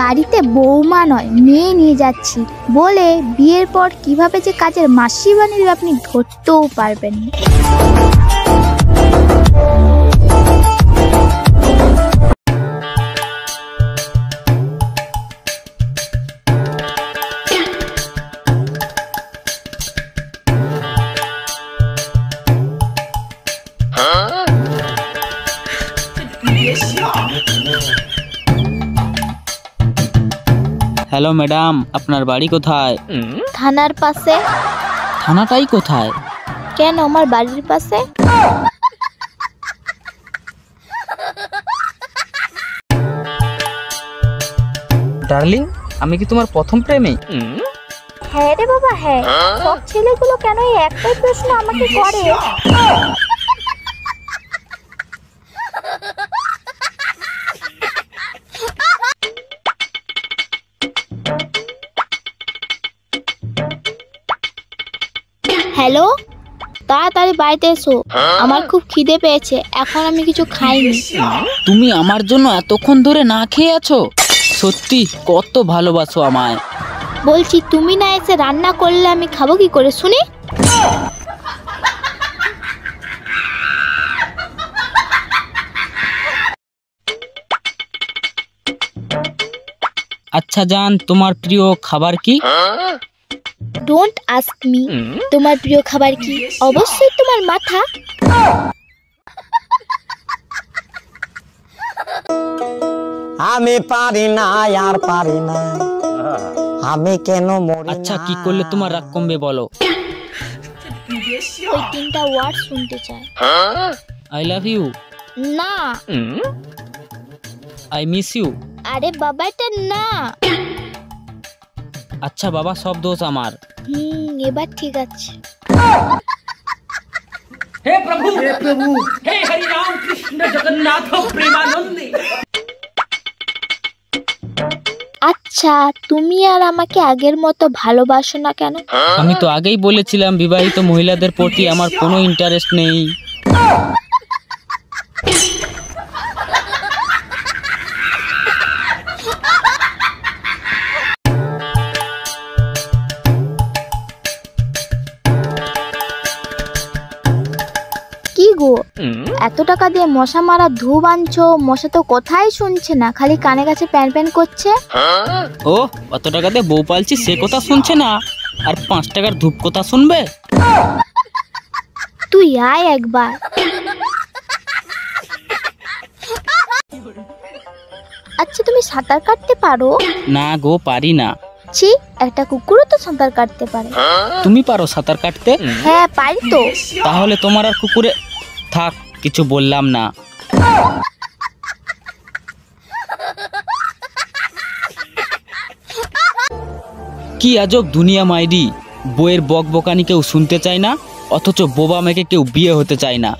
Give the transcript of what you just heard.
বাড়িতে বৌমা নয় মেয়ে নিয়ে যাচ্ছি বলে বিয়ের পর কিভাবে যে কাজের মাসি বানিয়ে আপনি ধরতেও পারবেন না। হ্যালো ম্যাডাম, আপনার বাড়ি কোথায়? থানার পাশে। থানাটাই কোথায়? কেন, আমার বাড়ির পাশে। ডার্লিং, আমি কি তোমার প্রথম প্রেমিক? হ্যাঁ রে বাবা, হ্যাঁ। সব ছেলেগুলো কেন এই একটাই প্রশ্ন আমাকে করে? হ্যালো, তাড়াতাড়ি বাড়িতে এসো, আমার খুব খিদে পেয়েছে, এখন আমি কিছু খাইনি। তুমি আমার জন্য এতক্ষণ ধরে না খেয়ে আছো? সত্যি কত ভালোবাসো আমায়। বলছি, তুমি না এসে রান্না করলে আমি খাবো কি করে শুনি? আচ্ছা জান, তোমার প্রিয় খাবার কি? Don't ask me. তোমার প্রিয় খাবার কি? অবশ্যই তোমার মাথা। আমি পারি না, আর পারি না, আমি কেন মরি না। আচ্ছা, কি করলে তোমার রাগ কমবে বলো? ওই তিনটা ওয়ার্ড শুনতে চাই। I love you. না। I miss you. আরে বাবা, এটা না। আচ্ছা বাবা, সব দোষ আমার। এবার ঠিক আছে। हे प्रभु हे हरि राम कृष्ण जगन्नाथ प्रेमानंदे। আচ্ছা, তুমি আর আমাকে আগের মতো ভালোবাসো না কেন? আমি তো আগেই বলেছিলাম বিবাহিত মহিলাদের প্রতি আমার কোনো ইন্টারেস্ট নেই। কি গো, এত টাকা দিয়ে মশা মারা ধূপ আনছো, মশা তো কথাই শুনছে না, খালি কানে কাছে প্যান প্যান করছে। ও, অত টাকাতে বউ পালছি সে কথা শুনছে না, আর 5 টাকার ধূপ কথা শুনবে? তুই আয় একবার। আচ্ছা, তুমি সাঁতার কাটতে পারো? না গো, পারি না। ছি, একটা কুকুরও তো সাঁতার কাটতে পারে। তুমি পারো সাঁতার কাটতে? হ্যাঁ, পারি তো। তাহলে তোমার আর কুকুরে থাক, কিছু বললাম না। কি আজব দুনিয়া মাইরি, বইয়ের বকবকানি কেউ শুনতে চায় না, অথচ বোবা মেয়েকে কেউ বিয়ে হতে চায় না।